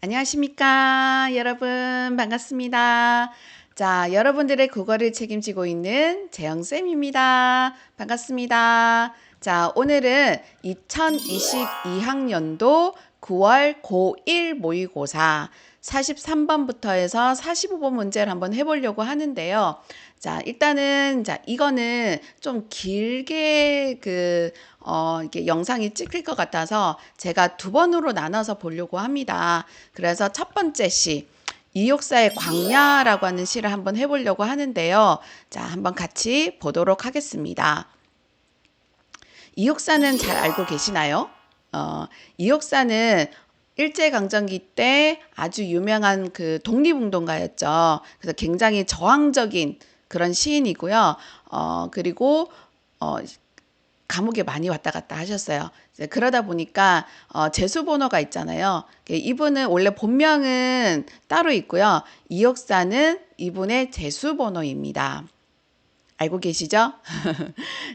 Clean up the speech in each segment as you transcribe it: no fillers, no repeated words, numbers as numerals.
안녕하십니까 여러분, 반갑습니다. 자, 여러분들의 국어를 책임지고 있는 재영쌤입니다. 반갑습니다. 자, 오늘은 2022학년도 9월 고1 모의고사 43번부터 해서 45번 문제를 한번 해보려고 하는데요. 자, 일단은 이거는 좀 길게 이렇게 영상이 찍힐 것 같아서 제가 두 번으로 나눠서 보려고 합니다. 그래서 첫 번째 시, 이욕사의 광야라고 하는 시를 한번 해보려고 하는데요. 자, 한번 같이 보도록 하겠습니다. 이욕사는 잘 알고 계시나요? 이욕사는 일제강점기 때 아주 유명한 그 독립운동가였죠. 그래서 굉장히 저항적인 그런 시인이고요. 그리고 감옥에 많이 왔다 갔다 하셨어요. 그러다 보니까 제수번호가 있잖아요. 이분은 원래 본명은 따로 있고요. 이욕사는 이분의 제수번호입니다. 알고 계시죠?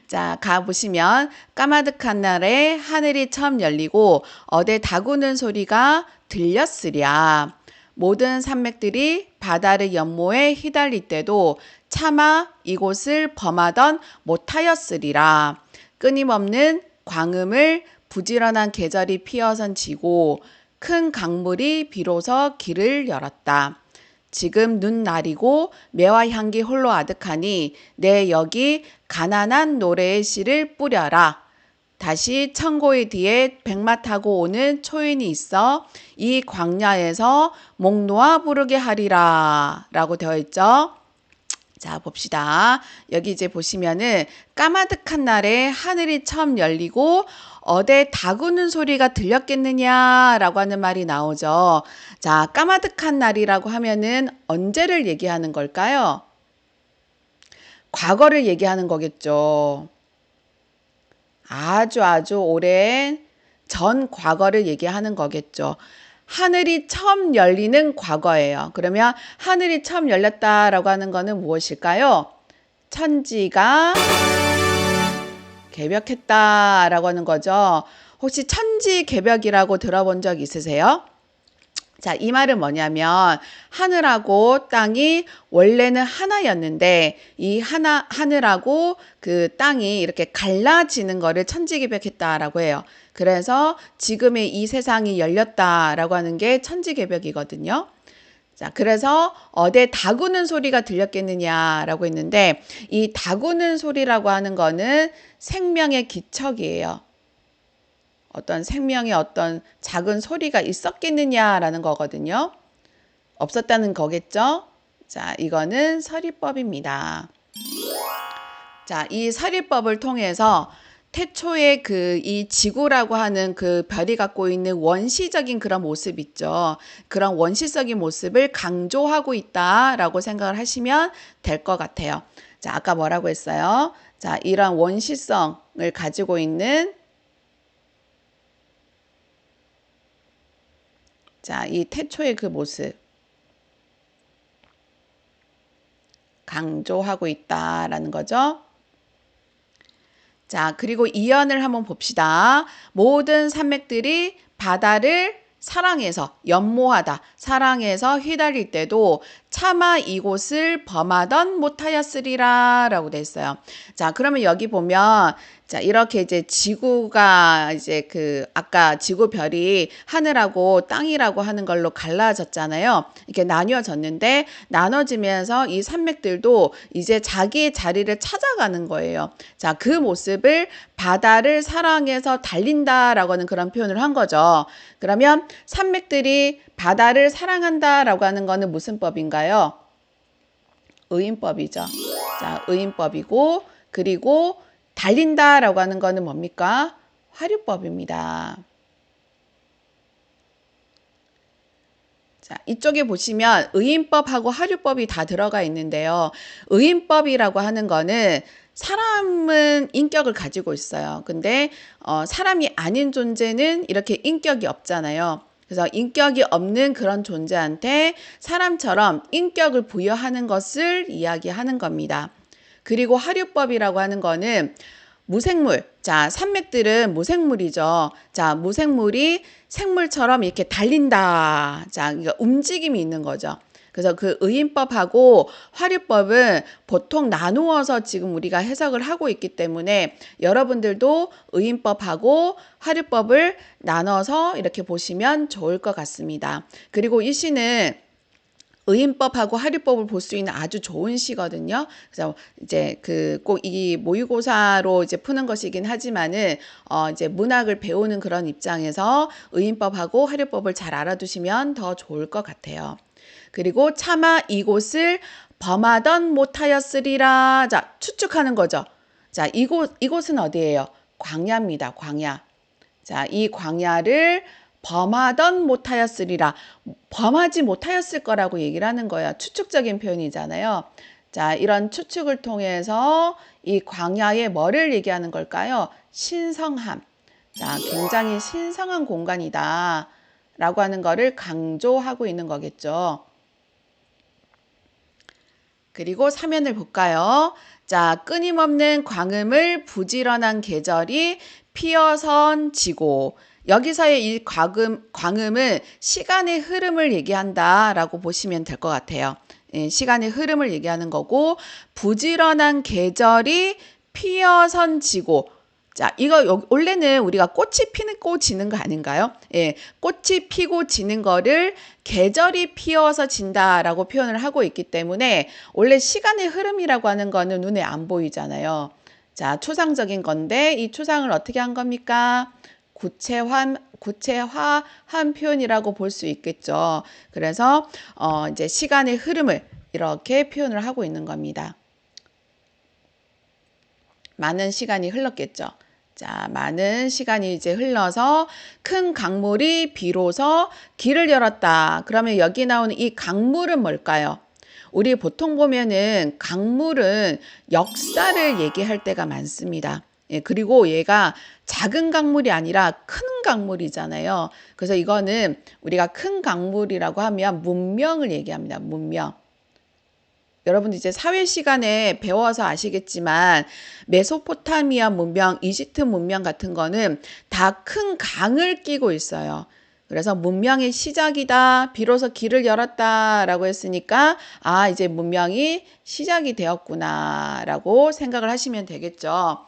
자, 가보시면 까마득한 날에 하늘이 처음 열리고 어대 다구는 소리가 들렸으랴. 모든 산맥들이 바다를 연모에 휘달릴 때도 차마 이곳을 범하던 못하였으리라. 끊임없는 광음을 부지런한 계절이 피어선 지고 큰 강물이 비로소 길을 열었다. 지금 눈 날이고 매화 향기 홀로 아득하니 내 여기 가난한 노래의 씨를 뿌려라. 다시 청고의 뒤에 백마 타고 오는 초인이 있어 이 광야에서 목 놓아 부르게 하리라 라고 되어 있죠. 자, 봅시다. 여기 이제 보시면은 까마득한 날에 하늘이 처음 열리고 어디 다구는 소리가 들렸겠느냐라고 하는 말이 나오죠. 자, 까마득한 날이라고 하면은 언제를 얘기하는 걸까요? 과거를 얘기하는 거겠죠. 아주 오랜 전 과거를 얘기하는 거겠죠. 하늘이 처음 열리는 과거예요. 그러면 하늘이 처음 열렸다라고 하는 거는 무엇일까요? 천지가 개벽했다라고 하는 거죠. 혹시 천지개벽이라고 들어본 적 있으세요? 자, 이 말은 뭐냐면 하늘하고 땅이 원래는 하나였는데 이 하늘하고 그 땅이 이렇게 갈라지는 거를 천지개벽했다라고 해요. 그래서 지금의 이 세상이 열렸다라고 하는 게 천지개벽이거든요. 자, 그래서 어디 다구는 소리가 들렸겠느냐라고 했는데 이 다구는 소리라고 하는 거는 생명의 기척이에요. 어떤 생명의 어떤 작은 소리가 있었겠느냐라는 거거든요. 없었다는 거겠죠? 자, 이거는 서리법입니다. 자, 이 서리법을 통해서 태초에 이 지구라고 하는 그 별이 갖고 있는 원시적인 그런 모습 있죠. 그런 원시적인 모습을 강조하고 있다라고 생각을 하시면 될 것 같아요. 자, 아까 뭐라고 했어요? 자, 이런 원시성을 가지고 있는 자, 이 태초의 그 모습 강조하고 있다라는 거죠. 자, 그리고 이연을 한번 봅시다. 모든 산맥들이 바다를 사랑해서 연모하다, 사랑해서 휘달릴 때도 차마 이곳을 범하던 못하였으리라 라고 돼 있어요. 자, 그러면 여기 보면 자, 이렇게 이제 지구가 이제 아까 지구별이 하늘하고 땅이라고 하는 걸로 갈라졌잖아요. 이렇게 나뉘어졌는데 나눠지면서 이 산맥들도 이제 자기의 자리를 찾아가는 거예요. 자, 그 모습을 바다를 사랑해서 달린다라고 하는 그런 표현을 한 거죠. 그러면 산맥들이 바다를 사랑한다라고 하는 거는 무슨 법인가요? 의인법이죠. 자, 의인법이고 그리고 달린다라고 하는 거는 뭡니까? 화류법입니다. 자, 이쪽에 보시면 의인법하고 화류법이 다 들어가 있는데요. 의인법이라고 하는 거는 사람은 인격을 가지고 있어요. 근데 사람이 아닌 존재는 이렇게 인격이 없잖아요. 그래서 인격이 없는 그런 존재한테 사람처럼 인격을 부여하는 것을 이야기하는 겁니다. 그리고 화류법이라고 하는 거는 무생물. 자, 산맥들은 무생물이죠. 자, 무생물이 생물처럼 이렇게 달린다. 자, 그러니까 움직임이 있는 거죠. 그래서 그 의인법하고 화류법은 보통 나누어서 지금 우리가 해석을 하고 있기 때문에 여러분들도 의인법하고 화류법을 나눠서 이렇게 보시면 좋을 것 같습니다. 그리고 이 시는 의인법하고 화류법을 볼 수 있는 아주 좋은 시거든요. 그래서 이제 그 꼭 이 모의고사로 이제 푸는 것이긴 하지만은 이제 문학을 배우는 그런 입장에서 의인법하고 화류법을 잘 알아두시면 더 좋을 것 같아요. 그리고 차마 이곳을 범하던 못하였으리라. 자, 추측하는 거죠. 자, 이곳은 어디예요? 광야입니다. 광야. 자, 이 광야를 범하던 못하였으리라. 범하지 못하였을 거라고 얘기를 하는 거예요. 추측적인 표현이잖아요. 자, 이런 추측을 통해서 이 광야의 뭐를 얘기하는 걸까요? 신성함. 자, 굉장히 신성한 공간이다. 라고 하는 거를 강조하고 있는 거겠죠. 그리고 사면을 볼까요? 자, 끊임없는 광음을 부지런한 계절이 피어선 지고, 여기서의 이 광음은 시간의 흐름을 얘기한다라고 보시면 될 것 같아요. 시간의 흐름을 얘기하는 거고, 부지런한 계절이 피어선 지고, 자, 이거 원래는 우리가 꽃이 피고 지는 거 아닌가요? 예, 꽃이 피고 지는 거를 계절이 피어서 진다라고 표현을 하고 있기 때문에 원래 시간의 흐름이라고 하는 거는 눈에 안 보이잖아요. 자, 추상적인 건데 이 추상을 어떻게 한 겁니까? 구체화한 표현이라고 볼 수 있겠죠. 그래서 이제 시간의 흐름을 이렇게 표현을 하고 있는 겁니다. 많은 시간이 흘렀겠죠. 자, 많은 시간이 이제 흘러서 큰 강물이 비로소 길을 열었다. 그러면 여기 나오는 이 강물은 뭘까요? 우리 보통 보면은 강물은 역사를 얘기할 때가 많습니다. 예, 그리고 얘가 작은 강물이 아니라 큰 강물이잖아요. 그래서 이거는 우리가 큰 강물이라고 하면 문명을 얘기합니다. 문명. 여러분들 이제 사회 시간에 배워서 아시겠지만 메소포타미아 문명, 이집트 문명 같은 거는 다 큰 강을 끼고 있어요. 그래서 문명의 시작이다. 비로소 길을 열었다라고 했으니까 이제 문명이 시작이 되었구나라고 생각을 하시면 되겠죠.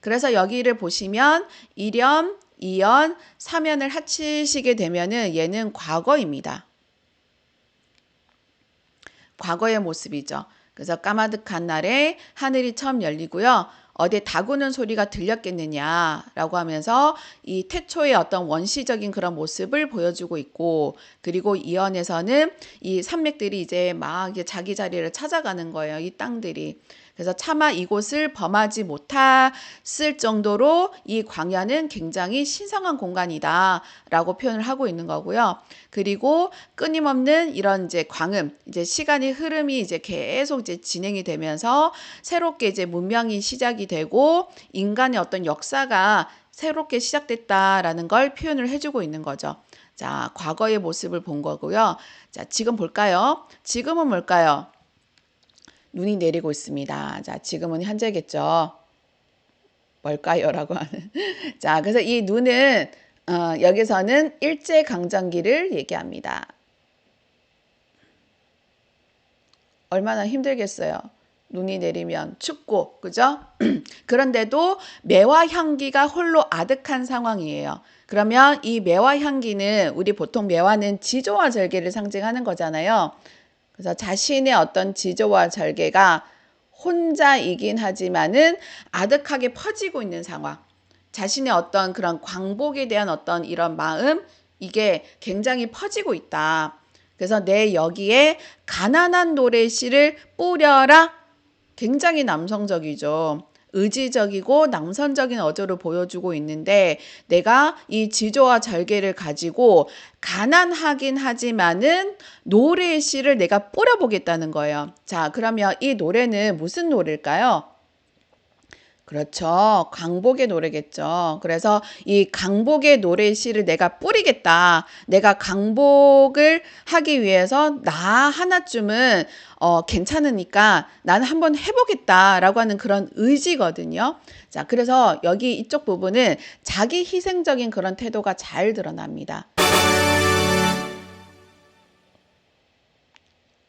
그래서 여기를 보시면 일연, 이연, 사면을 합치시게 되면은 얘는 과거입니다. 과거의 모습이죠. 그래서 까마득한 날에 하늘이 처음 열리고요. 어디에 다구는 소리가 들렸겠느냐라고 하면서 이 태초의 어떤 원시적인 그런 모습을 보여주고 있고, 그리고 이언에서는 이 산맥들이 이제 막 자기 자리를 찾아가는 거예요. 이 땅들이. 그래서 차마 이곳을 범하지 못했을 정도로 이 광야는 굉장히 신성한 공간이다 라고 표현을 하고 있는 거고요. 그리고 끊임없는 이런 이제 광음, 이제 시간의 흐름이 이제 계속 이제 진행이 되면서 새롭게 이제 문명이 시작이 되고 인간의 어떤 역사가 새롭게 시작됐다라는 걸 표현을 해주고 있는 거죠. 자, 과거의 모습을 본 거고요. 자, 지금 볼까요? 지금은 뭘까요? 눈이 내리고 있습니다. 자, 지금은 현재겠죠. 뭘까요? 라고 하는. 자, 그래서 이 눈은 여기서는 일제강점기를 얘기합니다. 얼마나 힘들겠어요. 눈이 내리면 춥고, 그죠? 그런데도 매화 향기가 홀로 아득한 상황이에요. 그러면 이 매화 향기는 우리 보통 매화는 지조와 절개를 상징하는 거잖아요. 그래서 자신의 어떤 지조와 절개가 혼자이긴 하지만은 아득하게 퍼지고 있는 상황. 자신의 어떤 그런 광복에 대한 어떤 이런 마음, 이게 굉장히 퍼지고 있다. 그래서 내 여기에 가난한 노래시를 뿌려라. 굉장히 남성적이죠. 의지적이고 남선적인 어조를 보여주고 있는데 내가 이 지조와 절개를 가지고 가난하긴 하지만은 노래의 씨를 내가 뿌려보겠다는 거예요. 자, 그러면 이 노래는 무슨 노래일까요? 그렇죠. 강복의 노래겠죠. 그래서 이 강복의 노래시를 내가 뿌리겠다. 내가 강복을 하기 위해서 나 하나쯤은 괜찮으니까 나는 한번 해보겠다라고 하는 그런 의지거든요. 자, 그래서 여기 이쪽 부분은 자기 희생적인 그런 태도가 잘 드러납니다.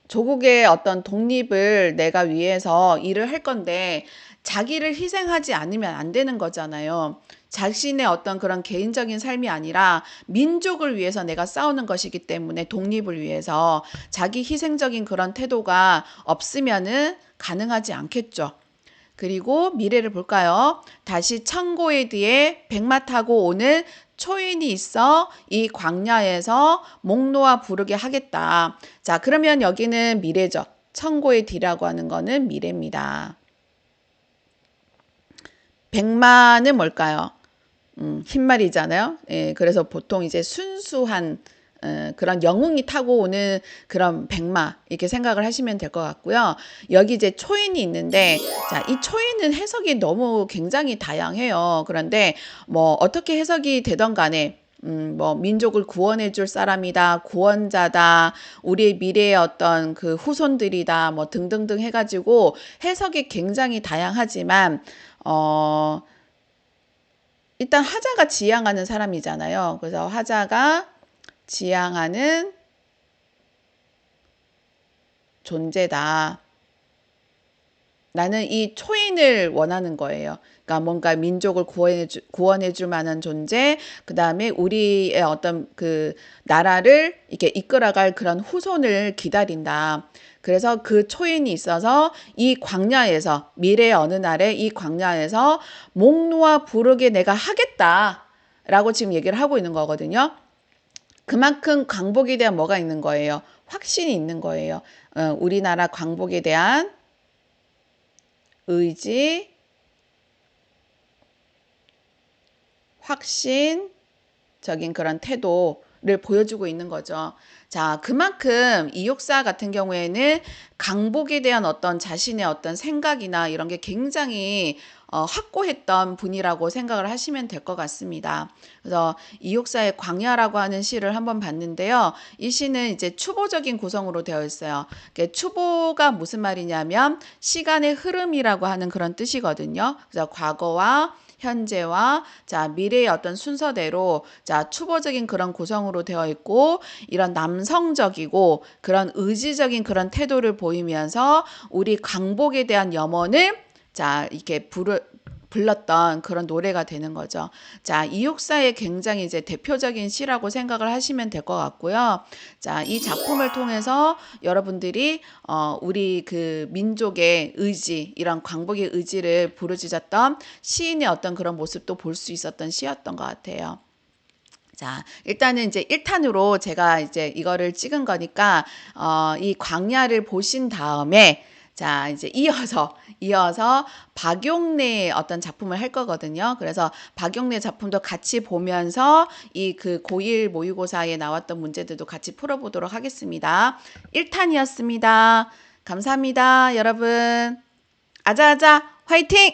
조국의 어떤 독립을 내가 위해서 일을 할 건데 자기를 희생하지 않으면 안 되는 거잖아요. 자신의 어떤 그런 개인적인 삶이 아니라 민족을 위해서 내가 싸우는 것이기 때문에 독립을 위해서 자기 희생적인 그런 태도가 없으면은 가능하지 않겠죠. 그리고 미래를 볼까요? 다시 청고에 뒤에 백마 타고 오는 초인이 있어 이 광야에서 목 놓아 부르게 하겠다. 자, 그러면 여기는 미래죠. 청고의 뒤라고 하는 거는 미래입니다. 백마는 뭘까요? 흰말이잖아요. 예, 그래서 보통 이제 순수한 그런 영웅이 타고 오는 그런 백마 이렇게 생각을 하시면 될 것 같고요. 여기 이제 초인이 있는데 자, 이 초인은 해석이 너무 굉장히 다양해요. 그런데 뭐 어떻게 해석이 되던 간에 뭐 민족을 구원해 줄 사람이다, 구원자다, 우리의 미래의 어떤 그 후손들이다, 뭐 등등등 해가지고 해석이 굉장히 다양하지만 일단 화자가 지향하는 사람이잖아요. 그래서 화자가 지향하는 존재다. 나는 이 초인을 원하는 거예요. 그러니까 뭔가 민족을 구원해 줄 만한 존재, 그 다음에 우리의 어떤 그 나라를 이렇게 이끌어갈 그런 후손을 기다린다. 그래서 그 초인이 있어서 이 광야에서, 미래의 어느 날에 이 광야에서 목 놓아 부르게 내가 하겠다. 라고 지금 얘기를 하고 있는 거거든요. 그만큼 광복에 대한 뭐가 있는 거예요? 확신이 있는 거예요. 우리나라 광복에 대한 의지, 확신적인 그런 태도를 보여주고 있는 거죠. 자, 그만큼 이육사 같은 경우에는 강복에 대한 어떤 자신의 어떤 생각이나 이런 게 굉장히 확고했던 분이라고 생각을 하시면 될 것 같습니다. 그래서 이육사의 광야라고 하는 시를 한번 봤는데요. 이 시는 이제 추보적인 구성으로 되어 있어요. 추보가 무슨 말이냐면 시간의 흐름이라고 하는 그런 뜻이거든요. 그래서 과거와 현재와 자 미래의 어떤 순서대로 자 추보적인 그런 구성으로 되어 있고 이런 남성적이고 그런 의지적인 그런 태도를 보이면서 우리 강복에 대한 염원을 자 이렇게 불렀던 그런 노래가 되는 거죠. 자, 이육사의 굉장히 이제 대표적인 시라고 생각을 하시면 될 것 같고요. 자, 이 작품을 통해서 여러분들이 우리 그 민족의 의지, 이런 광복의 의지를 부르짖었던 시인의 어떤 그런 모습도 볼 수 있었던 시였던 것 같아요. 자, 일단은 이제 1탄으로 제가 이제 이거를 찍은 거니까, 이 광야를 보신 다음에, 자, 이제 이어서 박용래의 어떤 작품을 할 거거든요. 그래서 박용래 작품도 같이 보면서 이 그 고1 모의고사에 나왔던 문제들도 같이 풀어보도록 하겠습니다. 1탄이었습니다. 감사합니다, 여러분. 아자아자, 화이팅!